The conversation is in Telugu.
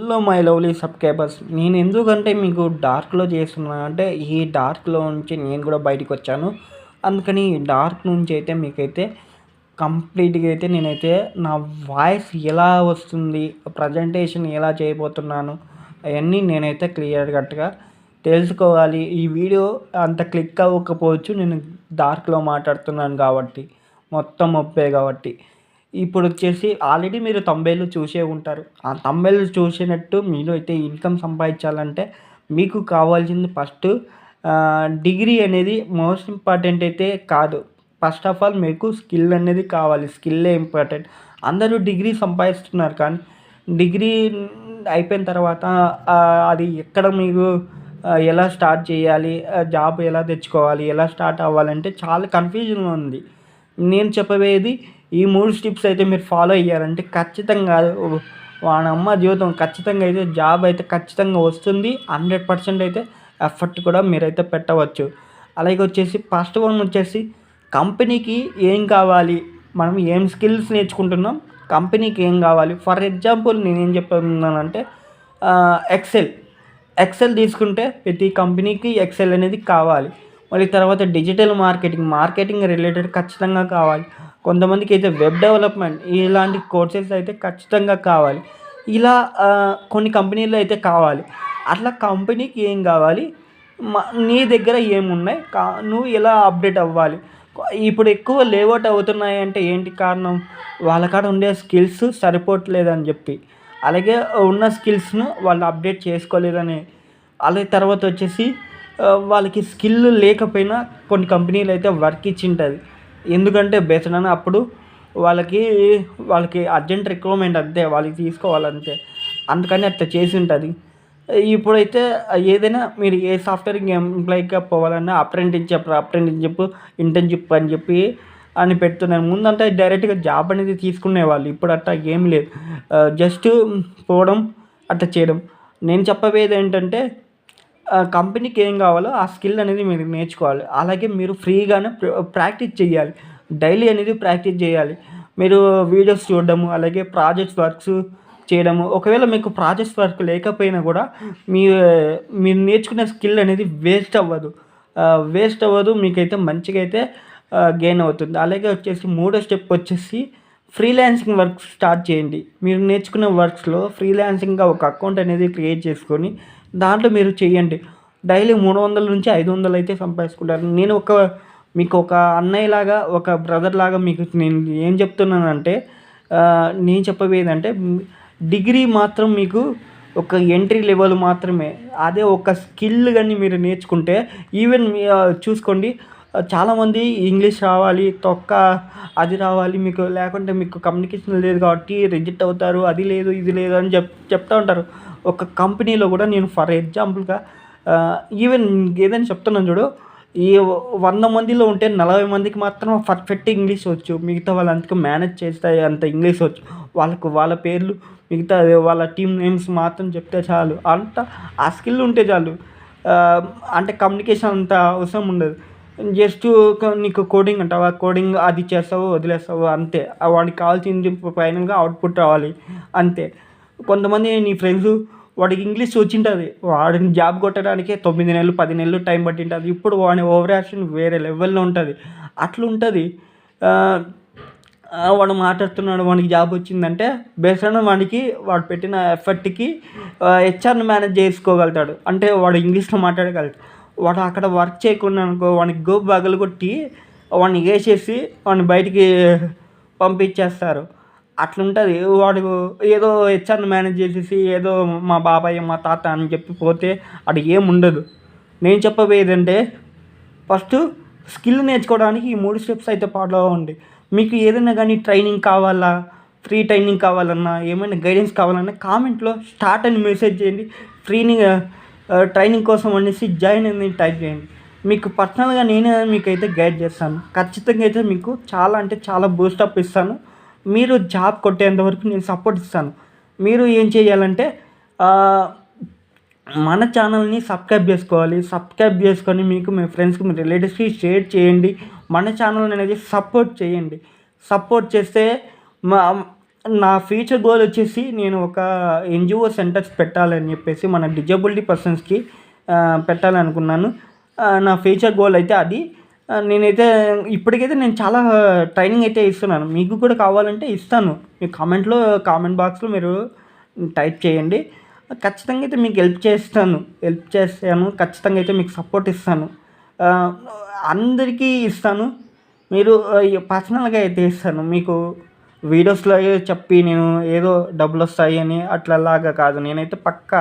Hello my lovely subscribers. నేను ఎందుకంటే మీకు డార్క్లో చేస్తున్నాను అంటే ఈ డార్క్లో నుంచి నేను కూడా బయటకు వచ్చాను. అందుకని ఈ డార్క్ నుంచి అయితే మీకైతే కంప్లీట్గా అయితే నేనైతే నా వాయిస్ ఎలా వస్తుంది, ప్రజెంటేషన్ ఎలా చేయబోతున్నాను, అవన్నీ నేనైతే క్లియర్ కట్గా తెలుసుకోవాలి. ఈ వీడియో అంత క్లిక్ అవ్వకపోవచ్చు, నేను డార్క్లో మాట్లాడుతున్నాను కాబట్టి, మొత్తం ఒప్పే కాబట్టి. ఇప్పుడు వచ్చేసి ఆల్రెడీ మీరు తంబేలు చూసే ఉంటారు. ఆ తంబేలు చూసినట్టు మీరు అయితే ఇన్కమ్ సంపాదించాలంటే మీకు కావాల్సింది ఫస్ట్ డిగ్రీ అనేది మోస్ట్ ఇంపార్టెంట్ అయితే కాదు. ఫస్ట్ ఆఫ్ ఆల్ మీకు స్కిల్ అనేది కావాలి. స్కిల్లే ఇంపార్టెంట్. అందరూ డిగ్రీ సంపాదిస్తున్నారు కానీ డిగ్రీ అయిపోయిన తర్వాత అది ఎక్కడ మీకు ఎలా స్టార్ట్ చేయాలి, జాబ్ ఎలా తెచ్చుకోవాలి, ఎలా స్టార్ట్ అవ్వాలంటే చాలా కన్ఫ్యూజన్గా ఉంది. నేను చెప్పబోయేది ఈ 3 స్టెప్స్ అయితే మీరు ఫాలో అయ్యారంటే ఖచ్చితంగా వానమ్మ జీవితం ఖచ్చితంగా అయితే జాబ్ అయితే ఖచ్చితంగా వస్తుంది. 100% అయితే ఎఫర్ట్ కూడా మీరైతే పెట్టవచ్చు. అలాగే వచ్చేసి ఫస్ట్ వన్ వచ్చేసి కంపెనీకి ఏం కావాలి, మనం ఏం స్కిల్స్ నేర్చుకుంటున్నాం, కంపెనీకి ఏం కావాలి. ఫర్ ఎగ్జాంపుల్ నేనేం చెప్తున్నానంటే ఎక్సెల్ తీసుకుంటే ప్రతి కంపెనీకి ఎక్సెల్ అనేది కావాలి. మళ్ళీ తర్వాత డిజిటల్ మార్కెటింగ్ రిలేటెడ్ ఖచ్చితంగా కావాలి. కొంతమందికి అయితే వెబ్ డెవలప్మెంట్ ఇలాంటి కోర్సెస్ అయితే ఖచ్చితంగా కావాలి. ఇలా కొన్ని కంపెనీలు అయితే కావాలి. అట్లా కంపెనీకి ఏం కావాలి, నీ దగ్గర ఏమున్నాయి, నువ్వు ఎలా అప్డేట్ అవ్వాలి. ఇప్పుడు ఎక్కువ లేఅవుట్ అవుతున్నాయి అంటే ఏంటి కారణం, వాళ్ళ కాడ ఉండే స్కిల్స్ సరిపోవట్లేదని చెప్పి, అలాగే ఉన్న స్కిల్స్ను వాళ్ళు అప్డేట్ చేసుకోలేదని. అలాగే తర్వాత వచ్చేసి వాళ్ళకి స్కిల్ లేకపోయినా కొన్ని కంపెనీలు అయితే వర్క్ ఇచ్చింటుంది. ఎందుకంటే బెస్ట్ అని అప్పుడు వాళ్ళకి అర్జెంట్ రిక్వైర్మెంట్ అంతే, వాళ్ళకి తీసుకోవాలంతే, అందుకని అట్లా చేసి ఉంటుంది. ఇప్పుడైతే ఏదైనా మీరు ఏ సాఫ్ట్వేర్ ఎంప్లాయీగా పోవాలన్నా అప్రెంటిస్షిప్ ఇంటర్న్షిప్ అని చెప్పి అని పెడుతున్నారు. ముందంతా డైరెక్ట్గా జాబ్ అనేది తీసుకునేవాళ్ళు. ఇప్పుడు అట్లా ఏం లేదు, జస్ట్ పోవడం అట్లా చేయడం. నేను చెప్పబోయేది ఏంటంటే కంపెనీకి ఏం కావాలో ఆ స్కిల్ అనేది మీరు నేర్చుకోవాలి. అలాగే మీరు ఫ్రీగానే ప్రాక్టీస్ చేయాలి. డైలీ అనేది ప్రాక్టీస్ చేయాలి. మీరు వీడియోస్ చూడడము, అలాగే ప్రాజెక్ట్స్ వర్క్స్ చేయడము. ఒకవేళ మీకు ప్రాజెక్ట్స్ వర్క్ లేకపోయినా కూడా మీరు నేర్చుకునే స్కిల్ అనేది వేస్ట్ అవ్వదు, మీకైతే మంచిగా అయితే గెయిన్ అవుతుంది. అలాగే వచ్చేసి మూడో స్టెప్ వచ్చేసి ఫ్రీలాన్సింగ్ వర్క్ స్టార్ట్ చేయండి. మీరు నేర్చుకునే వర్క్స్లో ఫ్రీలాన్సింగ్గా ఒక అకౌంట్ అనేది క్రియేట్ చేసుకొని దాంట్లో మీరు చేయండి. డైలీ 300 నుంచి 500 అయితే సంపాదించుకుంటారు. నేను మీకు ఒక అన్నయ్యలాగా, ఒక బ్రదర్ లాగా మీకు నేను ఏం చెప్తున్నానంటే, నేను చెప్పబోయేదంటే డిగ్రీ మాత్రం మీకు ఒక ఎంట్రీ లెవెల్ మాత్రమే. అదే ఒక స్కిల్ కానీ మీరు నేర్చుకుంటే ఈవెన్ చూసుకోండి, చాలామంది ఇంగ్లీష్ రావాలి, అది రావాలి మీకు, లేకుంటే మీకు కమ్యూనికేషన్ లేదు కాబట్టి రిజెక్ట్ అవుతారు, అది లేదు ఇది లేదు అని చెప్తూ ఉంటారు. ఒక కంపెనీలో కూడా నేను ఫర్ ఎగ్జాంపుల్గా ఈవెన్ ఏదైనా చెప్తున్నాను చూడు, ఈ 100 మందిలో ఉంటే 40 మందికి మాత్రం పర్ఫెక్ట్ ఇంగ్లీష్ వచ్చు. మిగతా వాళ్ళంతకు మేనేజ్ చేస్తాయి అంత ఇంగ్లీష్ వచ్చు. వాళ్ళ పేర్లు, మిగతా వాళ్ళ టీమ్ నేమ్స్ మాత్రం చెప్తే చాలు. అంత ఆ స్కిల్ ఉంటే చాలు. అంటే కమ్యూనికేషన్ అంత అవసరం ఉండదు. జస్ట్ నీకు కోడింగ్ అంటావా, కోడింగ్ అది చేస్తావు వదిలేస్తావు అంతే. వాడికి కావాల్సింది ఫైనల్గా అవుట్పుట్ రావాలి అంతే. కొంతమంది నీ ఫ్రెండ్స్ వాడికి ఇంగ్లీష్ వచ్చింటుంది, వాడిని జాబ్ కొట్టడానికే 9 నెలలు 10 నెలలు టైం పట్టింటుంది. ఇప్పుడు వాడి ఓవర్ యాక్షన్ వేరే లెవెల్లో ఉంటుంది. అట్లా ఉంటుంది. వాడు మాట్లాడుతున్నాడు, వాడికి జాబ్ వచ్చిందంటే బేస్డ్ ఆన్ వాడు పెట్టిన ఎఫర్ట్కి హెచ్ఆర్ని మేనేజ్ చేసుకోగలుగుతాడు. అంటే వాడు ఇంగ్లీష్లో మాట్లాడగలుగుతాడు. వాడు అక్కడ వర్క్ చేయకుండా అనుకో, వాడికి గోపు బగలు కొట్టి వాడిని వేసేసి వాడిని బయటికి పంపించేస్తారు. అట్లుంటుంది. వాడు ఏదో హెచ్ఆర్ని మేనేజ్ చేసేసి ఏదో మా బాబాయ్ మా తాత అని చెప్పి పోతే అది ఏముండదు. నేను చెప్పబోయేదంటే ఫస్ట్ స్కిల్ నేర్చుకోవడానికి ఈ 3 స్టెప్స్ అయితే ఫాలో అవ్వండి. మీకు ఏదైనా కానీ ట్రైనింగ్ కావాలా, ఫ్రీ ట్రైనింగ్ కావాలన్నా, ఏమైనా గైడెన్స్ కావాలన్నా కామెంట్లో స్టార్ట్ అని మెసేజ్ చేయండి. ట్రైనింగ్ కోసం అనేసి జాయిన్ అని టైప్ చేయండి. మీకు పర్సనల్గా నేనే మీకైతే గైడ్ చేస్తాను. ఖచ్చితంగా అయితే మీకు చాలా అంటే చాలా బూస్టప్ ఇస్తాను. మీరు జాబ్ కొట్టేంత వరకు నేను సపోర్ట్ ఇస్తాను. మీరు ఏం చేయాలంటే మన ఛానల్ని సబ్స్క్రైబ్ చేసుకోవాలి. సబ్స్క్రైబ్ చేసుకొని మీకు మీ ఫ్రెండ్స్కి, మీ రిలేటివ్స్కి షేర్ చేయండి. మన ఛానల్ అనేది సపోర్ట్ చేయండి. సపోర్ట్ చేస్తే నా ఫ్యూచర్ గోల్ వచ్చేసి నేను ఒక ఎన్‌జీఓ సెంటర్స్ పెట్టాలని చెప్పేసి మన డిజబిలిటీ పర్సన్స్‌కి పెట్టాలనుకున్నాను. నా ఫ్యూచర్ గోల్ అయితే అది. నేనైతే ఇప్పటికైతే నేను చాలా ట్రైనింగ్ అయితే ఇస్తున్నాను. మీకు కూడా కావాలంటే ఇస్తాను. మీ కామెంట్ బాక్స్‌లో మీరు టైప్ చేయండి. ఖచ్చితంగా అయితే మీకు హెల్ప్ చేస్తాను. ఖచ్చితంగా అయితే మీకు సపోర్ట్ ఇస్తాను. ఆహ్, అందరికీ ఇస్తాను. మీరు పర్సనల్‌గా అయితే ఇస్తాను. మీకు వీడియోస్‌లో చెప్పి నేను ఏదో డబ్బులొస్తాయని అట్లలాగా కాదు. నేనైతే పక్కా